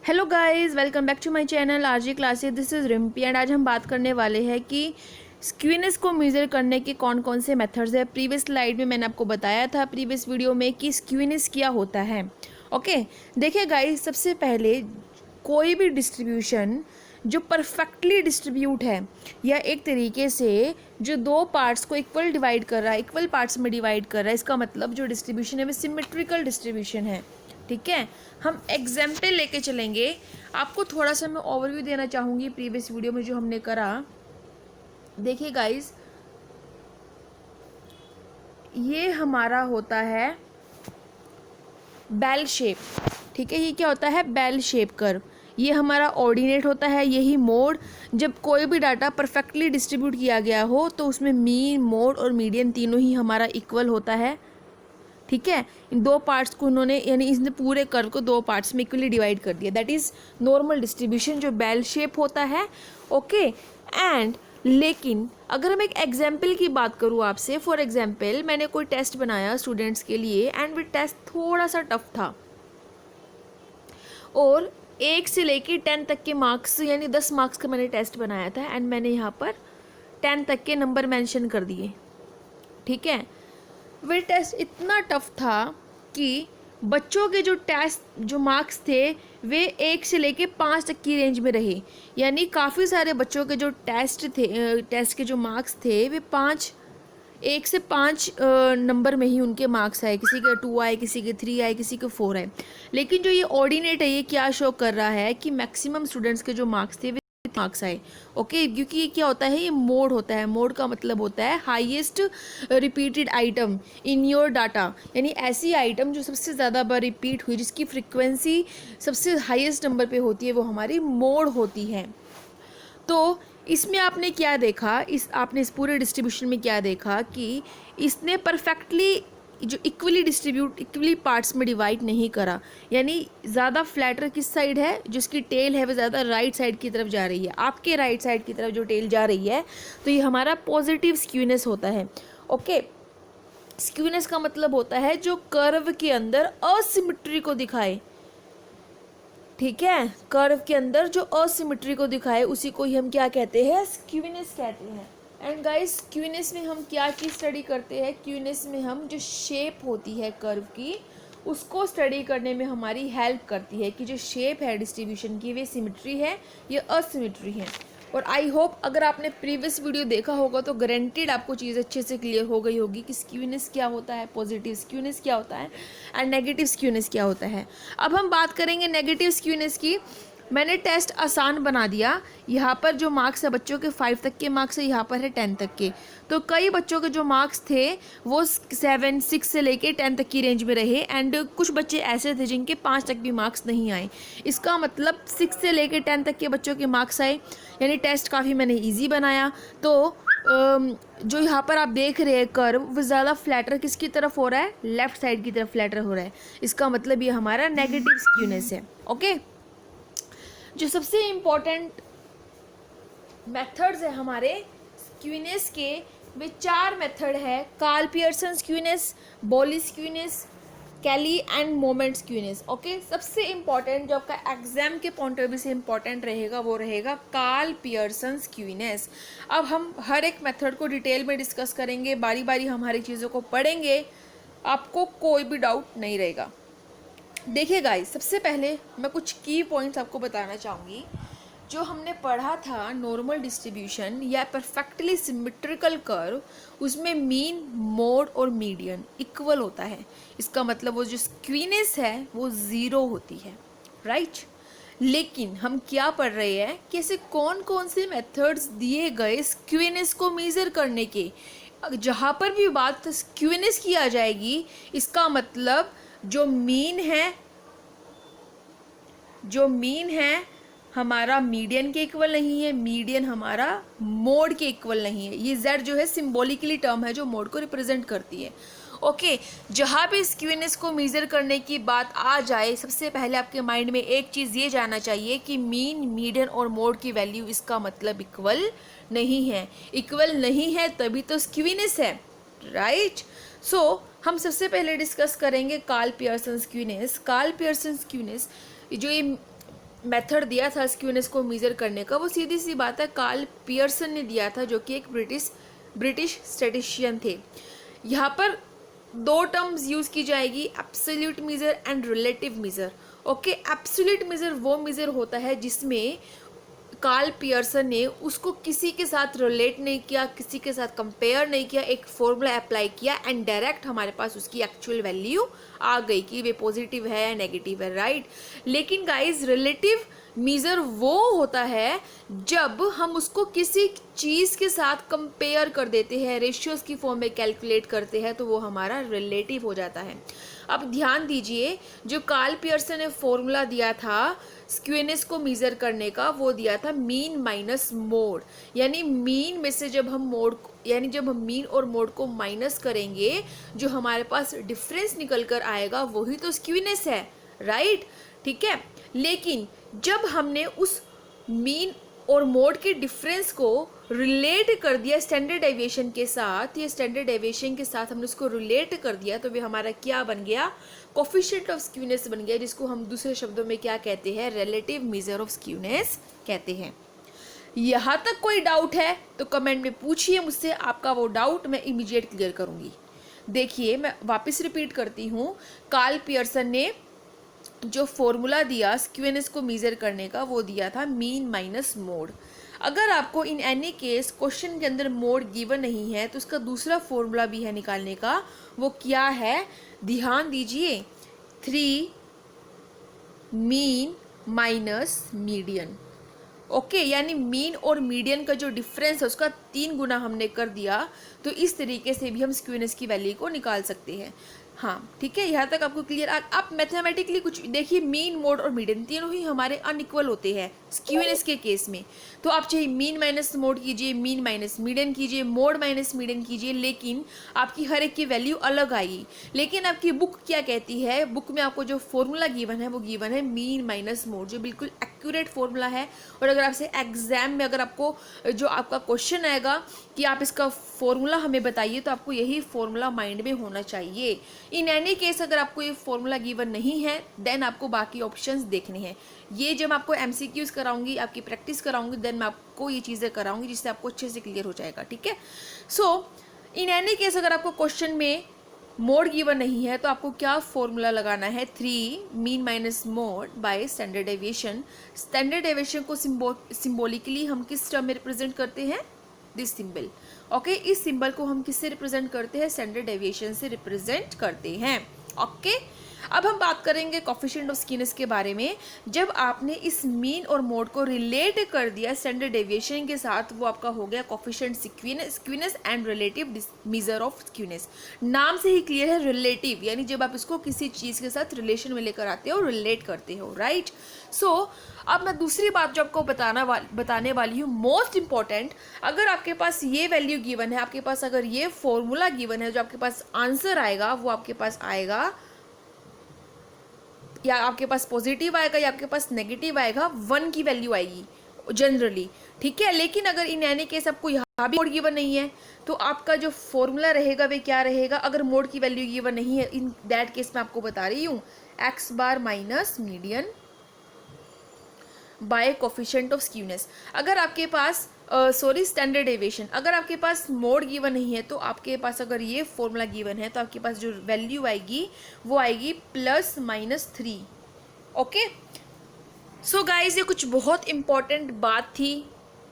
Hello guys, welcome back to my channel RJ classes. This is Rimpi and आज हम बात करने वाले हैं कि स्क्यूनेस को मेज़र करने के कौन कौन से मेथड्स है। प्रीवियस स्लाइड में मैंने आपको बताया था प्रीवियस वीडियो में कि स्क्यूनेस क्या होता है। ओके, देखिए गाइस, सबसे पहले कोई भी डिस्ट्रीब्यूशन जो परफेक्टली डिस्ट्रीब्यूट है या एक तरीके से जो दो पार्ट्स को इक्वल डिवाइड कर रहा है, इक्वल पार्ट्स में डिवाइड कर रहा है, इसका मतलब जो डिस्ट्रीब्यूशन है वो सिमेट्रिकल डिस्ट्रीब्यूशन है। ठीक है, हम एग्जाम्पल लेके चलेंगे। आपको थोड़ा सा मैं ओवरव्यू देना चाहूँगी प्रीवियस वीडियो में जो हमने करा। देखिए गाइस, ये हमारा होता है बेल शेप। ठीक है, ये क्या होता है? Bell shape curve. ये हमारा ऑर्डिनेट होता है, यही मोड। जब कोई भी डाटा परफेक्टली डिस्ट्रीब्यूट किया गया हो तो उसमें मीन, मोड और मीडियन तीनों ही हमारा इक्वल होता है। ठीक है, इन दो पार्ट्स को उन्होंने यानी इसने पूरे कर्व को दो पार्ट्स में इक्वली डिवाइड कर दिया। दैट इज़ नॉर्मल डिस्ट्रीब्यूशन जो बेल शेप होता है। ओके, एंड लेकिन अगर मैं एक एग्जाम्पल की बात करूँ आपसे, फॉर एग्जाम्पल मैंने कोई टेस्ट बनाया स्टूडेंट्स के लिए एंड वो टेस्ट थोड़ा सा टफ था और 1 से लेके 10 तक के मार्क्स यानी 10 मार्क्स का मैंने टेस्ट बनाया था एंड मैंने यहाँ पर 10 तक के नंबर मेंशन कर दिए। ठीक है, वह टेस्ट इतना टफ था कि बच्चों के जो टेस्ट जो मार्क्स थे वे 1 से लेके 5 तक की रेंज में रहे। यानी काफ़ी सारे बच्चों के जो टेस्ट के जो मार्क्स थे वे 1 से 5 नंबर में ही उनके मार्क्स आए। किसी के 2 आए, किसी के 3 आए, किसी के 4 आए। लेकिन जो ये ऑर्डिनेट है ये क्या शो कर रहा है कि मैक्सिमम स्टूडेंट्स के जो मार्क्स थे मार्क्स आए। ओके, क्योंकि ये क्या होता है? ये मोड होता है। मोड का मतलब होता है highest repeated item in your data, यानी ऐसी आइटम जो सबसे ज़्यादा बार रिपीट हुई, जिसकी फ्रिक्वेंसी सबसे हाईएस्ट नंबर पे होती है, वो हमारी मोड होती है। तो इसमें आपने क्या देखा, आपने इस पूरे डिस्ट्रीब्यूशन में क्या देखा कि इसने परफेक्टली जो इक्वली पार्ट्स में डिवाइड नहीं करा। यानी ज़्यादा फ्लैटर किस साइड है? जिसकी टेल है वो ज़्यादा राइट साइड की तरफ जा रही है। आपके राइट साइड की तरफ जो टेल जा रही है तो ये हमारा पॉजिटिव स्क्यूनेस होता है। ओके, स्क्यूनेस का मतलब होता है जो कर्व के अंदर असिमेट्री को दिखाए। ठीक है, कर्व के अंदर जो असिमेट्री को दिखाए उसी को ही हम क्या कहते हैं? स्क्यूनेस कहते हैं। एंड गाइस, स्क्यूनेस में हम क्या चीज़ स्टडी करते हैं? स्क्यूनेस में हम जो शेप होती है कर्व की उसको स्टडी करने में हमारी हेल्प करती है कि जो शेप है डिस्ट्रीब्यूशन की वे सिमेट्री है या असिमेट्री है। और आई होप अगर आपने प्रीवियस वीडियो देखा होगा तो गारंटीड आपको चीज़ अच्छे से क्लियर हो गई होगी कि स्क्यूनेस क्या होता है, पॉजिटिव स्क्यूनेस क्या होता है एंड नेगेटिव स्क्यूनेस क्या होता है। अब हम बात करेंगे नेगेटिव स्क्यूनेस की। मैंने टेस्ट आसान बना दिया। यहाँ पर जो मार्क्स है बच्चों के 5 तक के मार्क्स है, यहाँ पर है 10 तक के। तो कई बच्चों के जो मार्क्स थे वो 7, 6 से लेके 10 तक की रेंज में रहे एंड कुछ बच्चे ऐसे थे जिनके 5 तक भी मार्क्स नहीं आए। इसका मतलब 6 से लेके 10 तक के बच्चों के मार्क्स आए, यानी टेस्ट काफ़ी मैंने ईजी बनाया। तो जो यहाँ पर आप देख रहे हैं कर्व वो ज़्यादा फ्लैटर किसकी तरफ हो रहा है? लेफ्ट साइड की तरफ फ्लैटर हो रहा है। इसका मतलब ये हमारा नेगेटिव स्क्यूनेस है। ओके, जो सबसे इम्पोर्टेंट मेथड्स है हमारे स्क्यूनेस के, वे 4 मेथड है। Karl Pearson skewness, Bowley skewness, Kelly and moment skewness. Okay, सबसे इम्पॉर्टेंट जो आपका एग्जाम के पॉइंट ऑफ व्यू से इम्पॉर्टेंट रहेगा वो रहेगा कार्ल पियर्सन स्क्यूनेस। अब हम हर एक मेथड को डिटेल में डिस्कस करेंगे, बारी बारी हम हर एक चीज़ों को पढ़ेंगे, आपको कोई भी डाउट नहीं रहेगा। देखिए गाइस, सबसे पहले मैं कुछ की पॉइंट्स आपको बताना चाहूँगी। जो हमने पढ़ा था नॉर्मल डिस्ट्रीब्यूशन या परफेक्टली सिमेट्रिकल कर्व, उसमें मीन, मोड और मीडियन इक्वल होता है। इसका मतलब वो जो स्क्यूनेस है वो 0 होती है, राइट। लेकिन हम क्या पढ़ रहे हैं कि ऐसे कौन कौन से मेथड्स दिए गए स्क्यूनेस को मेज़र करने के। जहाँ पर भी बात स्क्यूनेस की आ जाएगी, इसका मतलब जो मीन है हमारा मीडियन के इक्वल नहीं है, मीडियन हमारा मोड के इक्वल नहीं है। ये z जो है सिंबॉलिकली टर्म है जो मोड को रिप्रेजेंट करती है। ओके, जहाँ भी स्क्यूनेस को मेज़र करने की बात आ जाए, सबसे पहले आपके माइंड में एक चीज़ ये जानना चाहिए कि मीन, मीडियन और मोड की वैल्यू इसका मतलब इक्वल नहीं है। इक्वल नहीं है तभी तो स्क्यूनेस है, राइट। सो हम सबसे पहले डिस्कस करेंगे Karl Pearson skewness. Karl Pearson skewness जो ये मेथड दिया था स्क्यूनेस को मेजर करने का, वो सीधी सी बात है कार्ल पियर्सन ने दिया था, जो कि एक ब्रिटिश स्टैटिस्टिशियन थे। यहाँ पर दो टर्म्स यूज की जाएगी, absolute major and relative major. Okay, absolute major वो मेजर होता है जिसमें कार्ल पियर्सन ने उसको किसी के साथ रिलेट नहीं किया, किसी के साथ कंपेयर नहीं किया, एक फॉर्मूला अप्लाई किया एंड डायरेक्ट हमारे पास उसकी एक्चुअल वैल्यू आ गई कि वे पॉजिटिव है या नेगेटिव है, राइट। लेकिन गाइस रिलेटिव मेजर वो होता है जब हम उसको किसी चीज़ के साथ कंपेयर कर देते हैं, रेशियोज की फॉर्म में कैलकुलेट करते हैं, तो वो हमारा रिलेटिव हो जाता है। अब ध्यान दीजिए, जो कार्ल पियर्सन ने फॉर्मूला दिया था स्क्यूनेस को मेजर करने का, वो दिया था मीन माइनस मोड, यानी मीन में से जब हम मीन और मोड को माइनस करेंगे, जो हमारे पास डिफरेंस निकल कर आएगा वही तो स्क्यूनेस है, राइट। ठीक है, लेकिन जब हमने उस मीन और मोड के डिफरेंस को रिलेट कर दिया स्टैंडर्ड डेविएशन के साथ, ये स्टैंडर्ड डेविएशन के साथ हमने उसको रिलेट कर दिया, तो वे हमारा क्या बन गया, कोफिशिएंट ऑफ स्क्यूनेस बन गया, जिसको हम दूसरे शब्दों में क्या कहते हैं, रिलेटिव मेजर ऑफ स्क्यूनेस कहते हैं। यहाँ तक कोई डाउट है तो कमेंट में पूछिए मुझसे, आपका वो डाउट मैं इमीडिएट क्लियर करूँगी। देखिए मैं वापस रिपीट करती हूँ, कार्ल पियर्सन ने जो फॉर्मूला दिया स्क्यूनेस को मेजर करने का, वो दिया था मीन माइनस मोड। अगर आपको इन एनी केस क्वेश्चन के अंदर मोड गिवन नहीं है तो उसका दूसरा फॉर्मूला भी है निकालने का, वो क्या है, ध्यान दीजिए, 3 मीन माइनस मीडियन। ओके, यानी मीन और मीडियन का जो डिफरेंस है उसका 3 गुना हमने कर दिया, तो इस तरीके से भी हम स्क्यूनेस की वैल्यू को निकाल सकते हैं। हाँ ठीक है, यहाँ तक आपको क्लियर। आप मैथमेटिकली कुछ देखिए, मीन मोड और मीडियन तीनों ही हमारे अनइक्वल होते हैं स्क्यूनेस के केस में, तो आप चाहे मीन माइनस मोड कीजिए, मीन माइनस मीडियन कीजिए, मोड माइनस मीडियन कीजिए, लेकिन आपकी हर एक की वैल्यू अलग आएगी। लेकिन आपकी बुक क्या कहती है, बुक में आपको जो फॉर्मूला गिवन है वो गिवन है मीन माइनस मोड, जो बिल्कुल एक्यूरेट फॉर्मूला है। और अगर आपसे एग्जाम में अगर आपको जो आपका क्वेश्चन आएगा कि आप इसका फॉर्मूला हमें बताइए, तो आपको यही फॉर्मूला माइंड में होना चाहिए। इन एनी केस अगर आपको ये फॉर्मूला गिवन नहीं है, देन आपको बाकी ऑप्शंस देखने हैं। ये जब आपको एमसीक्यूज कराऊंगी, आपकी प्रैक्टिस कराऊंगी, देन मैं आपको ये चीज़ें कराऊंगी जिससे आपको अच्छे से क्लियर हो जाएगा। ठीक है, सो इन एनी केस अगर आपको क्वेश्चन में मोड गिवन नहीं है तो आपको क्या फॉर्मूला लगाना है, 3 mean minus mode by standard deviation. Standard deviation को सिंबॉलिकली हम किस टर्म में रिप्रेजेंट करते हैं, दिस सिंबल। ओके, इस सिंबल को हम किससे रिप्रेजेंट करते हैं, स्टैंडर्ड डेविएशन से रिप्रेजेंट करते हैं। ओके, अब हम बात करेंगे कोफिशिएंट ऑफ स्क्यूनेस के बारे में। जब आपने इस मीन और मोड को रिलेट कर दिया स्टैंडर्ड डेविएशन के साथ, वो आपका हो गया coefficient skewness and relative measure of skewness. नाम से ही क्लियर है, रिलेटिव, यानी जब आप इसको किसी चीज़ के साथ रिलेशन में लेकर आते हो, रिलेट करते हो, राइट। सो अब मैं दूसरी बात जो आपको बताने वाली हूँ, मोस्ट इंपॉर्टेंट, अगर आपके पास ये वैल्यू गिवन है, आपके पास अगर ये फॉर्मूला गिवन है, जो आपके पास आंसर आएगा वो आपके पास आएगा, या आपके पास पॉजिटिव आएगा या आपके पास नेगेटिव आएगा, 1 की वैल्यू आएगी जनरली। ठीक है, लेकिन अगर इन एनी केस आपको यहाँ भी मोड गिवन नहीं है, तो आपका जो फॉर्मूला रहेगा वे क्या रहेगा, अगर मोड की वैल्यू गिवन नहीं है, इन दैट केस मैं आपको बता रही हूँ, x bar minus median bye coefficient of skewness. अगर आपके पास स्टैंडर्ड डेविएशन, अगर आपके पास मोड गिवन नहीं है, तो आपके पास अगर ये फॉर्मूला गिवन है, तो आपके पास जो वैल्यू आएगी वो आएगी +-3। ओके, सो गाइज ये कुछ बहुत इंपॉर्टेंट बात थी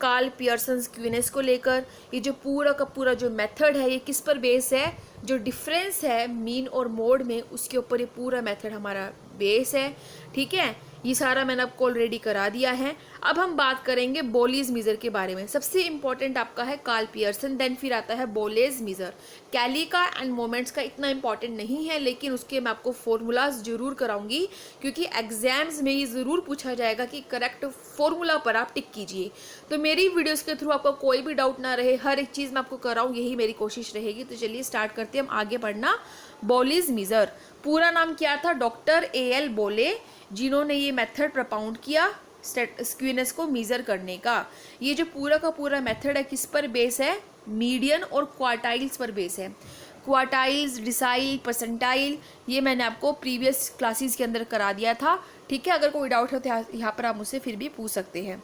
कार्ल पियर्सन स्क्यूनेस को लेकर। ये जो पूरा का पूरा जो मेथड है, ये किस पर बेस है, जो डिफरेंस है मीन और मोड में, उसके ऊपर ये पूरा मेथड हमारा बेस है। ठीक है, ये सारा मैंने आपको ऑलरेडी करा दिया है। अब हम बात करेंगे बोलीज मेजर के बारे में। सबसे इंपॉर्टेंट आपका है कार्ल पियर्सन, देन फिर आता है बोलेज मेजर। कैली का एंड मोमेंट्स का इतना इंपॉर्टेंट नहीं है, लेकिन उसके मैं आपको फॉर्मूलाज जरूर कराऊंगी, क्योंकि एग्जाम्स में ये ज़रूर पूछा जाएगा कि करेक्ट फॉर्मूला पर आप टिक कीजिए। तो मेरी वीडियोज़ के थ्रू आपको कोई भी डाउट ना रहे, हर एक चीज़ मैं आपको कराऊँ, यही मेरी कोशिश रहेगी। तो चलिए स्टार्ट करते हैं हम आगे बढ़ना। बोलेज मेजर पूरा नाम क्या था, डॉक्टर A.L. बोले, जिन्होंने ये मेथड प्रपाउंड किया स्क्यूनेस को मेजर करने का। ये जो पूरा का पूरा मेथड है किस पर बेस है, मीडियन और क्वार्टाइल्स पर बेस है। क्वार्टाइल्स, डिसाइल, परसेंटाइल, ये मैंने आपको प्रीवियस क्लासेस के अंदर करा दिया था। ठीक है, अगर कोई डाउट हो तो यहाँ पर आप मुझसे फिर भी पूछ सकते हैं।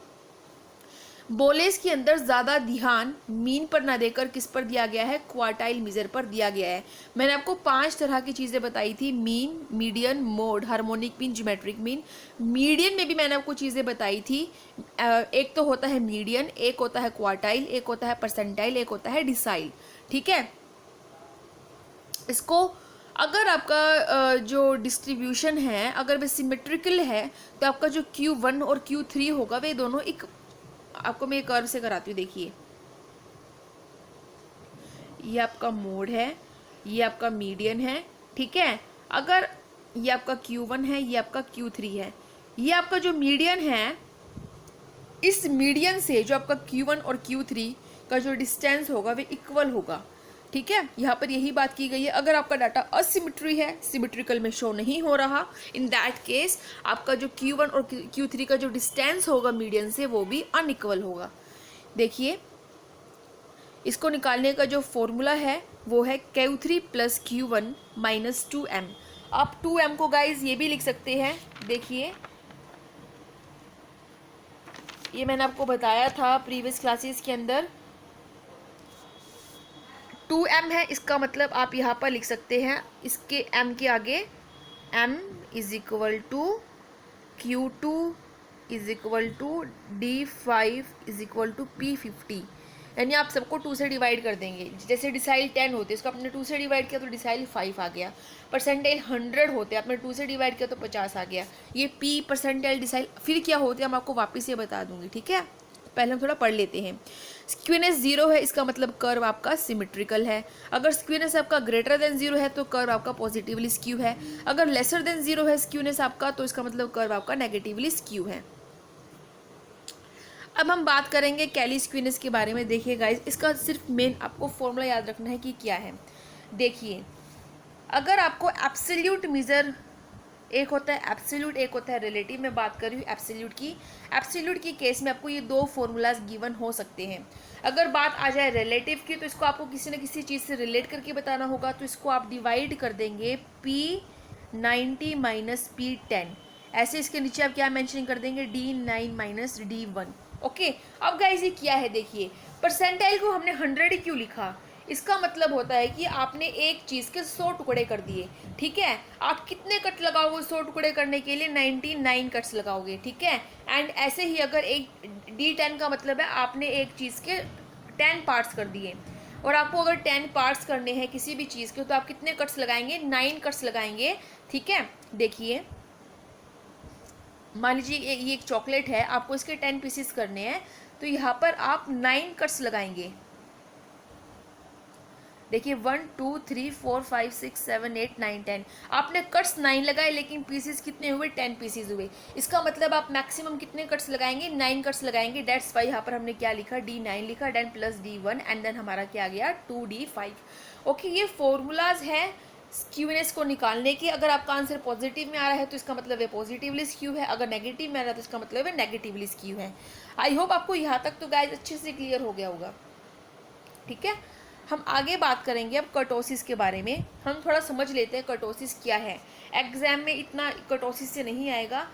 बोलेस के अंदर ज़्यादा ध्यान मीन पर ना देकर किस पर दिया गया है, क्वार्टाइल मेजर पर दिया गया है। मैंने आपको 5 तरह की चीज़ें बताई थी, mean, median, mode, harmonic mean, geometric mean. Median में भी मैंने आपको चीज़ें बताई थी, एक तो होता है मीडियन, एक होता है क्वार्टाइल, एक होता है परसेंटाइल, एक होता है डिसाइल। ठीक है, इसको अगर आपका जो डिस्ट्रीब्यूशन है अगर वह सिमेट्रिकल है तो आपका जो Q1 और Q3 होगा वे दोनों एक, आपको मैं कर्व से कराती हूँ, देखिए ये आपका मोड है, ये आपका मीडियन है। ठीक है, अगर ये आपका Q1 है, ये आपका Q3 है, ये आपका जो मीडियन है, इस मीडियन से जो आपका Q1 और Q3 का जो डिस्टेंस होगा वे इक्वल होगा। ठीक है, यहाँ पर यही बात की गई है। अगर आपका डाटा असिमेट्री है, सिमेट्रिकल में शो नहीं हो रहा, इन दैट केस आपका जो Q1 और Q3 का जो डिस्टेंस होगा मीडियन से वो भी अनइक्वल होगा। देखिए, इसको निकालने का जो फॉर्मूला है वो है Q3 plus Q1 minus 2m। आप 2m को गाइज ये भी लिख सकते हैं, देखिए ये मैंने आपको बताया था प्रीवियस क्लासेस के अंदर, 2m है, इसका मतलब आप यहाँ पर लिख सकते हैं इसके m के आगे m is equal to Q2 is equal to D5 is equal to P50। यानी आप सबको 2 से डिवाइड कर देंगे। जैसे डिसाइल 10 होते इसको आपने 2 से डिवाइड किया तो डिसाइल 5 आ गया। परसेंटाइल 100 होते आपने 2 से डिवाइड किया तो 50 आ गया। ये P परसेंटाइल डिसाइल फिर क्या होते हैं हम आपको वापस ये बता दूंगी। ठीक है, पहले हम थोड़ा पढ़ लेते हैं। स्क्यूनेस 0 है, इसका मतलब कर्व आपका सिमेट्रिकल है। अगर स्क्यूनेस आपका ग्रेटर देन 0 है तो कर्व आपका पॉजिटिवली स्क्यू है। अगर लेसर देन 0 है स्क्यूनेस आपका तो इसका मतलब कर्व आपका नेगेटिवली स्क्यू है। अब हम बात करेंगे कैली स्क्यूनेस के बारे में। देखिए गाइस, इसका सिर्फ मेन आपको फॉर्मूला याद रखना है कि क्या है। देखिए, अगर आपको एब्सोल्यूट मेजर, एक होता है एब्सोल्यूट, एक होता है रिलेटिव। मैं बात कर रही हूँ एब्सोल्यूट की। एब्सोल्यूट की केस में आपको ये 2 फॉर्मूलाज गिवन हो सकते हैं। अगर बात आ जाए रिलेटिव की तो इसको आपको किसी न किसी चीज़ से रिलेट करके बताना होगा, तो इसको आप डिवाइड कर देंगे P90 माइनस P10। ऐसे इसके नीचे आप क्या मेंशन कर देंगे, D9 माइनस D1। ओके, अब गाइस ये क्या है, देखिए परसेंटाइल को हमने 100 क्यों लिखा, इसका मतलब होता है कि आपने एक चीज़ के 100 टुकड़े कर दिए। ठीक है, आप कितने कट लगाओगे 100 टुकड़े करने के लिए, 99 कट्स लगाओगे। ठीक है, एंड ऐसे ही अगर एक D10 का मतलब है आपने एक चीज़ के 10 पार्ट्स कर दिए, और आपको अगर 10 पार्ट्स करने हैं किसी भी चीज़ के तो आप कितने कट्स लगाएंगे, 9 कट्स लगाएंगे। ठीक है, देखिए मान लीजिए ये एक चॉकलेट है, आपको इसके 10 पीसेस करने हैं तो यहाँ पर आप 9 कट्स लगाएंगे। देखिए 1 2 3 4 5 6 7 8 9 10, आपने कट्स 9 लगाए लेकिन पीसेस कितने हुए, 10 पीसेस हुए। इसका मतलब आप मैक्सिमम कितने कट्स लगाएंगे, 9 कट्स लगाएंगे। डेट्स वाई यहाँ पर हमने क्या लिखा, D9 लिखा, then plus D1 and then हमारा क्या गया 2D5। ओके, ये फॉर्मूलाज है स्क्यूनेस को निकालने की। अगर आपका आंसर पॉजिटिव में आ रहा है तो इसका मतलब है पॉजिटिवली स्क्यू है, अगर नेगेटिव में आ रहा है तो इसका मतलब है नेगेटिवली स्क्यू है। आई होप आपको यहाँ तक तो गाइस अच्छे से क्लियर हो गया होगा। ठीक है, हम आगे बात करेंगे अब कर्टोसिस के बारे में। हम थोड़ा समझ लेते हैं कर्टोसिस क्या है। एग्जाम में इतना कर्टोसिस से नहीं आएगा,